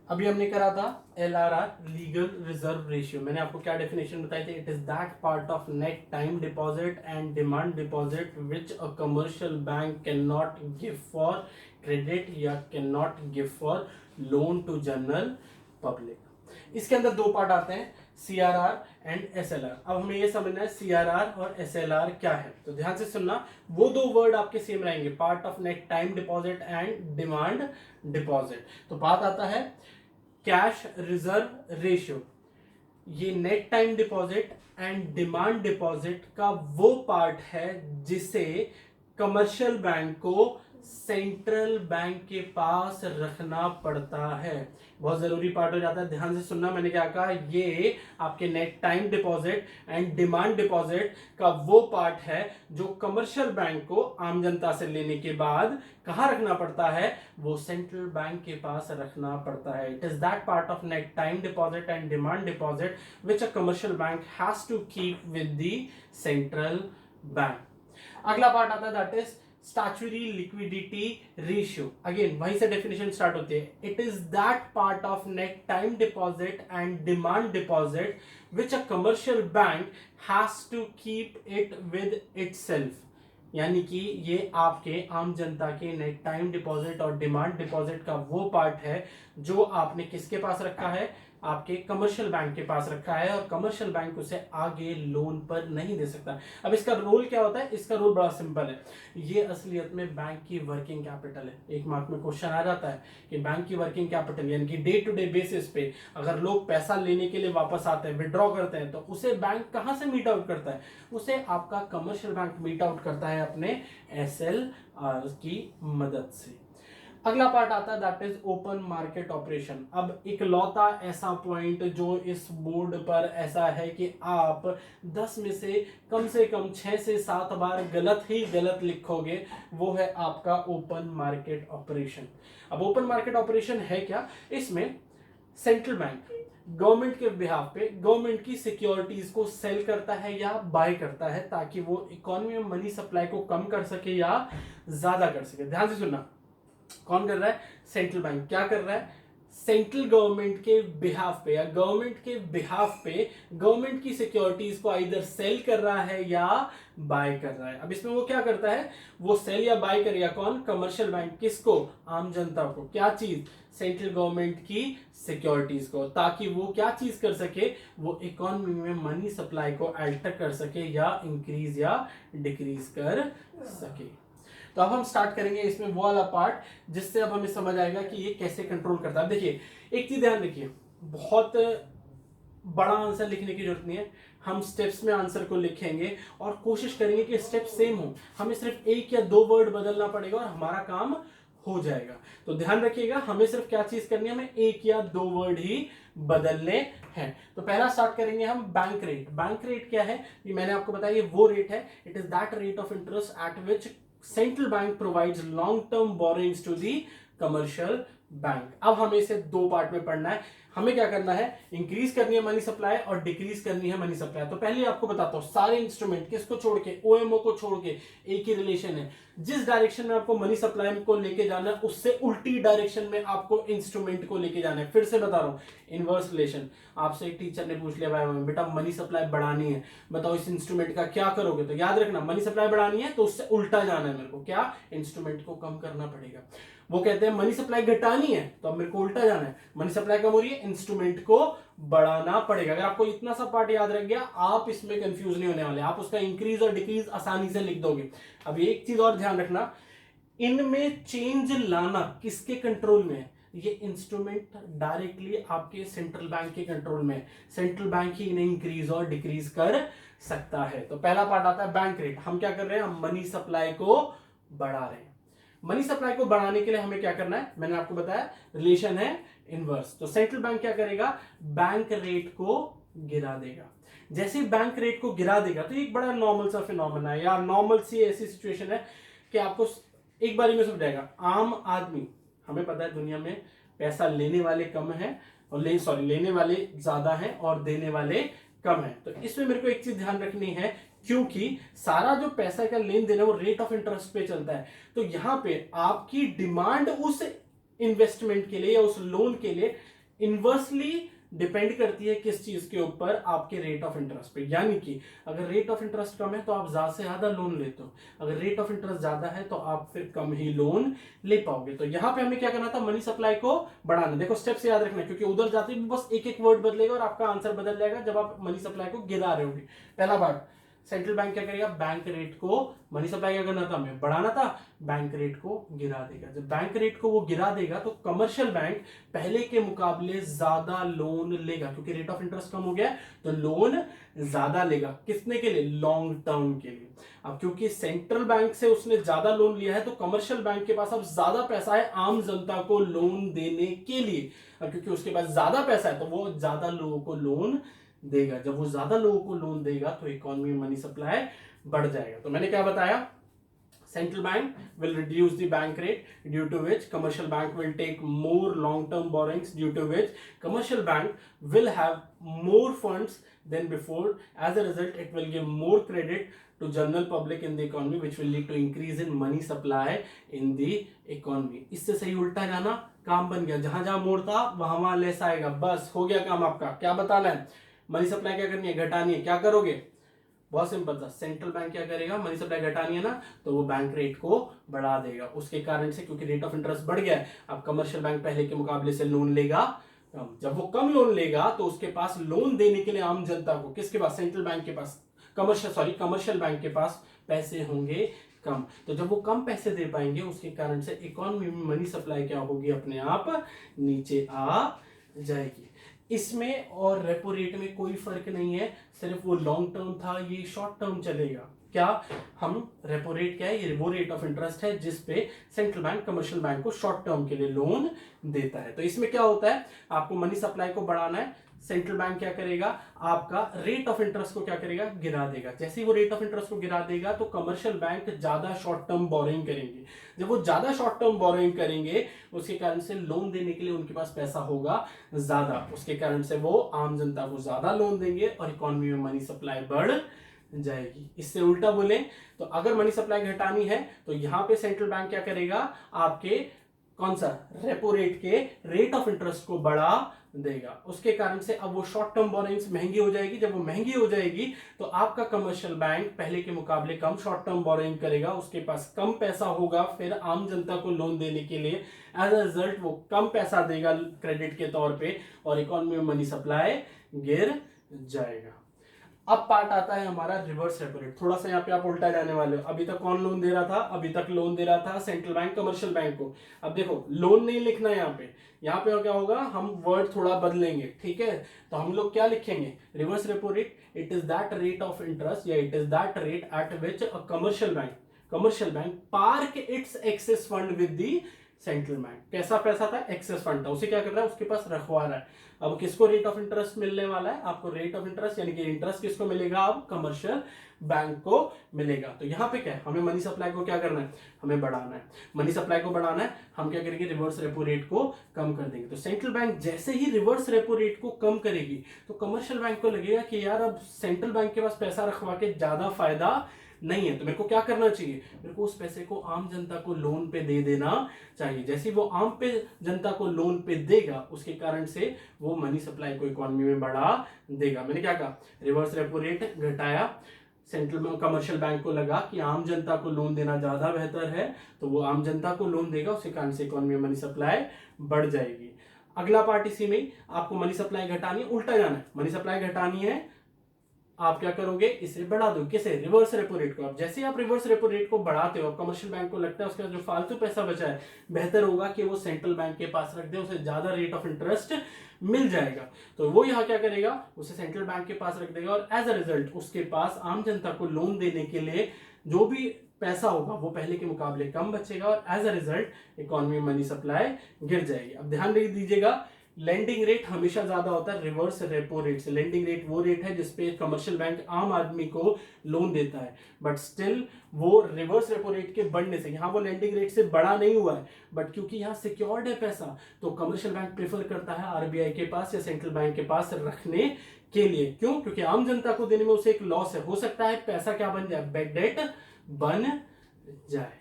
अभी हमने करा था LRR, लीगल रिजर्व रेशियो। मैंने आपको क्या डेफिनेशन बताई थी? It is that part of net time deposit and demand deposit which a commercial bank can not give for credit या can not give for loan to general public. इसके अंदर दो part आते हैं, CRR एंड SLR। अब हमें ये समझना है CRR और SLR क्या है, तो ध्यान से सुनना। वो दो वर्ड आपके सेम रहेंगे, part of net time deposit and demand deposit. तो बात आता है कैश रिजर्व रेशियो। ये net time deposit and demand deposit का वो पार्ट है जिसे कमर्शियल बैंक को सेंट्रल बैंक के पास रखना पड़ता है। बहुत जरूरी पार्ट हो जाता है, ध्यान से सुनना। मैंने क्या कहा, ये आपके net time deposit and demand deposit का वो पार्ट है जो कमर्शियल बैंक को आम जनता से लेने के बाद कहां रखना पड़ता है, वो सेंट्रल बैंक के पास रखना पड़ता है। It is that part of net time deposit and demand deposit which a commercial bank has to keep with the central bank. अगला पार्ट आता है that is statutory liquidity ratio. Again वहीं से definition start होती है। It is that part of net time deposit and demand deposit which a commercial bank has to keep it with itself. यानी कि ये आपके आम जनता के नेट टाइम डिपॉजिट और डिमांड डिपॉजिट का वो पार्ट है जो आपने किसके पास रखा है, आपके कमर्शियल बैंक के पास रखा है, और कमर्शियल बैंक उसे आगे लोन पर नहीं दे सकता। अब इसका रोल क्या होता है? इसका रोल बड़ा सिंपल है। ये असलियत में बैंक की वर्किंग कैपिटल है। एक मार्क में क्वेश्चन आ जाता है कि बैंक की वर्किंग कैपिटल यानी कि डे टू डे बेसिस पे अगर लोग पैसा लेने के लिए वापस आते हैं, विड्रॉ करते हैं, तो उसे बैंक कहां से मीट आउट करता है? उसे आपका कमर्शियल बैंक मीट आउट करता है अपने SLR की मदद से। अगला पार्ट आता है that is open market operation. अब इकलौता ऐसा पॉइंट जो इस बोर्ड पर ऐसा है कि आप 10 में से कम 6 से 7 बार गलत ही गलत लिखोगे, वो है आपका ओपन मार्केट ऑपरेशन। अब ओपन मार्केट ऑपरेशन है क्या? इसमें सेंट्रल बैंक गवर्नमेंट के बिहाफ पे गवर्नमेंट की सिक्योरिटीज को सेल करता है या बाय करता है ताकि वो इकोनॉमी में मनी सप्लाई को कम कर सके या ज्यादा कर सके। ध्यान से सुनना, कौन कर रहा है? Central bank. क्या कर रहा है? सेंट्रल गवर्नमेंट के बिहाफ पे या गवर्नमेंट के बिहाफ पे गवर्नमेंट की सिक्योरिटीज को आइदर सेल कर रहा है या बाय कर रहा है। अब इसमें वो क्या करता है? वो सेल या बाय करेगा कौन? Commercial bank. किसको? आम जनता को। क्या चीज? सेंट्रल गवर्नमेंट की सिक्योरिटीज को, ताकि वो क्या चीज कर सके? वो इकोनॉमी में मनी सप्लाई को अल्टर कर सके या इंक्रीज या डिक्रीज कर सके। तो अब हम स्टार्ट करेंगे इसमें वो वाला पार्ट जिससे अब हमें समझ आएगा कि ये कैसे कंट्रोल करता है। देखिए एक चीज ध्यान रखिए, बहुत बड़ा आंसर लिखने की जरूरत नहीं है। हम स्टेप्स में आंसर को लिखेंगे और कोशिश करेंगे कि स्टेप सेम हो। हमें सिर्फ 1 या 2 वर्ड बदलना पड़ेगा और हमारा काम हो जाएगा। तो ध्यान रखिएगा, हमें सिर्फ क्या चीज करनी है? हमें 1 या 2 वर्ड ही बदलने हैं। तो पहला स्टार्ट करेंगे हम बैंक रेट। बैंक रेट क्या है? ये मैंने आपको बताया, ये वो रेट है। It is that rate of interest at which central bank provides long term borrowings to the commercial bank. अब हमें इसे 2 पार्ट में पढ़ना है। हमें क्या करना है? इंक्रीज करनी है मनी सप्लाई और डिक्रीज करनी है मनी सप्लाई। तो पहले आपको बताता हूं, सारे इंस्ट्रूमेंट किसको छोड़ के? OMO को छोड़ के एक ही रिलेशन है। जिस डायरेक्शन में आपको मनी सप्लाई को लेके जाना है उससे उल्टी डायरेक्शन में आपको इंस्ट्रूमेंट को लेके जाना है। फिर से बता रहा हूं, इनवर्स रिलेशन। आपसे एक टीचर ने पूछ लिया, भाई बेटा मनी सप्लाई बढ़ानी है, बताओ इस इंस्ट्रूमेंट का क्या करोगे? तो याद रखना, मनी सप्लाई बढ़ानी है तो उससे उल्टा जाना है मेरे को। क्या? इंस्ट्रूमेंट को कम करना पड़ेगा। वो कहते हैं मनी सप्लाई घटानी है तो अब मेरे को उल्टा जाना है, मनी सप्लाई कम हो रही है, इंस्ट्रूमेंट को बढ़ाना पड़ेगा। अगर आपको इतना सा पार्ट याद रख गया, आप इसमें कंफ्यूज नहीं होने वाले, आप उसका इंक्रीज और डिक्रीज आसानी से लिख दोगे। अब एक चीज और ध्यान रखना, इनमें चेंज लाना किसके कंट्रोल में है? ये इंस्ट्रूमेंट डायरेक्टली आपके सेंट्रल बैंक के कंट्रोल में। सेंट्रल बैंक ही इन्हें इंक्रीज और डिक्रीज कर सकता है। तो पहला पार्ट आता है बैंक रेट। हम क्या कर रहे हैं? हम मनी सप्लाई को बढ़ा रहे हैं। मनी सप्लाई को बढ़ाने के लिए हमें क्या करना है? मैंने आपको बताया, रिलेशन है इनवर्स। तो सेंट्रल बैंक क्या करेगा? बैंक रेट को गिरा देगा। जैसे ही बैंक रेट को गिरा देगा, तो एक बड़ा नॉर्मल सा फिनोमेना है यार, नॉर्मल सी ऐसी सिचुएशन है कि आपको एक बारी में समझ जाएगा। आम आदमी, हमें पता है दुनिया में पैसा लेने वाले कम है और लेने वाले ज्यादा हैं और देने वाले कम है। तो इसमें मेरे को एक चीज ध्यान रखनी है, क्योंकि सारा जो पैसा का लेन देन है वो रेट ऑफ इंटरेस्ट पे चलता है। तो यहां पे आपकी डिमांड उस इन्वेस्टमेंट के लिए या उस लोन के लिए इनवर्सली डिपेंड करती है किस चीज के ऊपर, आपके रेट ऑफ इंटरेस्ट पे। यानी कि अगर रेट ऑफ इंटरेस्ट कम है तो आप ज्यादा से ज्यादा लोन लेते हो, अगर रेट ऑफ इंटरेस्ट ज्यादा है तो आप फिर कम ही लोन ले पाओगे। तो यहाँ पे हमें क्या करना था, मनी सप्लाई को बढ़ाना। देखो स्टेप्स याद रखना, क्योंकि उधर जाते ही बस एक एक वर्ड बदलेगा और आपका आंसर बदल जाएगा जब आप मनी सप्लाई को गिरा रहे होगे। पहला बात, सेंट्रल बैंक क्या करेगा, बैंक रेट को, मनी सप्लाई क्या करना था हमें, बढ़ाना था, बैंक रेट को गिरा देगा। जब बैंक रेट को वो गिरा देगा तो कमर्शियल बैंक पहले के मुकाबले ज्यादा लोन लेगा, क्योंकि रेट ऑफ इंटरेस्ट कम हो गया तो लोन ज्यादा लेगा। कितने के लिए, लॉन्ग टर्म के लिए। अब क्योंकि सेंट्रल बैंक से उसने ज्यादा लोन लिया है तो कमर्शियल बैंक के पास अब ज्यादा पैसा है आम जनता को लोन देने के लिए। अब क्योंकि उसके पास ज्यादा पैसा है तो वो ज्यादा लोगों को लोन देगा। जब वो ज्यादा लोगों को लोन देगा तो इकोनॉमी में मनी सप्लाई बढ़ जाएगा। तो मैंने क्या बताया, central bank will reduce the bank rate, due to which commercial bank will take more long term borrowings, due to which commercial bank will have more funds than before. As a result, it will give more credit to general public in the economy, which will lead to increase in money supply in the economy. इससे सही उल्टा जाना, काम बन गया। जहां जहां मोड़ था वहां वहां लेस आएगा, बस हो गया काम आपका। क्या बताना है, मनी सप्लाई क्या करनी है, घटानी है। क्या करोगे, बहुत सिंपल था, सेंट्रल बैंक क्या करेगा, मनी सप्लाई घटानी है ना, तो वो बैंक रेट को बढ़ा देगा। उसके कारण से, क्योंकि रेट ऑफ इंटरेस्ट बढ़ गया है, अब कमर्शियल बैंक पहले के मुकाबले से लोन लेगा कम। जब वो कम लोन लेगा तो उसके पास लोन देने के लिए आम जनता को, किसके पास, सेंट्रल बैंक के पास, कमर्शियल बैंक के पास पैसे होंगे कम। तो जब वो कम पैसे दे पाएंगे, उसके कारण से इकोनॉमी में मनी सप्लाई क्या होगी, अपने आप नीचे आ जाएगी। इसमें और रेपो रेट में कोई फर्क नहीं है, सिर्फ वो लॉन्ग टर्म था, ये शॉर्ट टर्म चलेगा। क्या, हम रेपो रेट क्या है, ये वो रेट ऑफ इंटरेस्ट है जिसपे सेंट्रल बैंक कमर्शियल बैंक को शॉर्ट टर्म के लिए लोन देता है। तो इसमें क्या होता है, आपको मनी सप्लाई को बढ़ाना है, सेंट्रल बैंक क्या करेगा, आपका रेट ऑफ इंटरेस्ट को क्या करेगा, गिरा देगा। जैसे ही वो रेट ऑफ इंटरेस्ट को गिरा देगा तो कमर्शियल बैंक ज्यादा शॉर्ट टर्म बोरिंग करेंगे। जब वो ज्यादा शॉर्ट टर्म बोरिंग करेंगे, उसके कारण से लोन देने के लिए उनके पास पैसा होगा ज्यादा, उसके कारण से वो आम जनता को ज्यादा लोन देंगे और इकोनॉमी में मनी सप्लाई बढ़ जाएगी। इससे उल्टा बोले तो अगर मनी सप्लाई घटानी है तो यहां पे सेंट्रल बैंक क्या करेगा, आपके कौन सा, रेपो रेट के रेट ऑफ इंटरेस्ट को बढ़ा देगा। उसके कारण से अब वो शॉर्ट टर्म बोरिंग्स महंगी हो जाएगी। जब वो महंगी हो जाएगी तो आपका कमर्शियल बैंक पहले के मुकाबले कम शॉर्ट टर्म बोरिंग करेगा, उसके पास कम पैसा होगा फिर आम जनता को लोन देने के लिए। एज अ रिजल्ट वो कम पैसा देगा क्रेडिट के तौर पे और इकोनॉमी में मनी सप्लाई गिर जाएगा। अब पार्ट आता है हमारा रिवर्स रेपो रेट। थोड़ा सा यहाँ पे आप उल्टा जाने वाले हो। अभी तक कौन लोन दे रहा था, अभी तक लोन दे रहा था सेंट्रल बैंक कमर्शियल बैंक को। अब देखो लोन नहीं लिखना है यहाँ पे क्या होगा, हम वर्ड थोड़ा बदलेंगे, ठीक है। तो हम लोग क्या लिखेंगे, reverse repo rate, it is that rate of interest या it is that rate at which a commercial bank park its excess fund with the central bank. कैसा पैसा था, एक्सेस फंड था, उसे क्या कर रहा है, उसके पास रखवा रहा है। अब किसको रेट ऑफ इंटरेस्ट मिलने वाला है, आपको रेट ऑफ इंटरेस्ट यानी कि इंटरेस्ट किसको मिलेगा, अब कमर्शियल बैंक को मिलेगा। तो यहाँ पे क्या है, हमें मनी सप्लाई को क्या करना है, हमें बढ़ाना है। मनी सप्लाई को बढ़ाना है, हम क्या करेंगे, रिवर्स रेपो रेट को कम कर देंगे। तो सेंट्रल बैंक जैसे ही रिवर्स रेपो रेट को कम करेगी तो कमर्शियल बैंक को लगेगा कि यार अब सेंट्रल बैंक के पास पैसा रखवा के ज्यादा फायदा नहीं है, तो मेरे को क्या करना चाहिए, मेरे को उस पैसे को आम जनता को लोन पे दे देना चाहिए। जैसे वो आम पे जनता को लोन पे देगा, उसके कारण से वो मनी सप्लाई को इकोनॉमी में बढ़ा देगा। मैंने क्या कहा, रिवर्स रेपो रेट घटाया, सेंट्रल कमर्शियल बैंक को लगा कि आम जनता को लोन देना ज्यादा बेहतर है, तो वो आम जनता को लोन देगा, उसके कारण से इकोनॉमी में मनी सप्लाई बढ़ जाएगी। अगला पार्ट इसी में, आपको मनी सप्लाई घटानी है, उल्टा जाना है। मनी सप्लाई घटानी है, आप क्या करोगे, इसे बढ़ा दो, किसे, रिवर्स रेपो रेट को। अब जैसे आप रिवर्स रेपो रेट को बढ़ाते हो, कमर्शियल बैंक को लगता है उसका जो फालतू पैसा बचा है बेहतर होगा कि वो सेंट्रल बैंक के पास रख दे, उसे ज्यादा रेट ऑफ इंटरेस्ट मिल जाएगा। तो वो यहाँ क्या करेगा, उसे सेंट्रल बैंक के पास रख देगा और एज अ रिजल्ट उसके पास आम जनता को लोन देने के लिए जो भी पैसा होगा वो पहले के मुकाबले कम बचेगा और एज अ रिजल्ट इकोनॉमी में मनी सप्लाई गिर जाएगी। अब ध्यान दीजिएगा, लेंडिंग रेट हमेशा ज्यादा होता है रिवर्स रेपो रेट से। लेंडिंग रेट वो रेट है जिसपे कमर्शियल बैंक आम आदमी को लोन देता है, बट स्टिल वो रिवर्स रेपो रेट के बढ़ने से, यहाँ वो लेंडिंग रेट से बड़ा नहीं हुआ है, बट क्योंकि यहाँ सिक्योर्ड है पैसा तो कमर्शियल बैंक प्रेफर करता है आरबीआई के पास या सेंट्रल बैंक के पास रखने के लिए। क्यों, क्योंकि आम जनता को देने में उसे एक लॉस है, हो सकता है पैसा क्या बन जाए, बैड डेट बन जाए।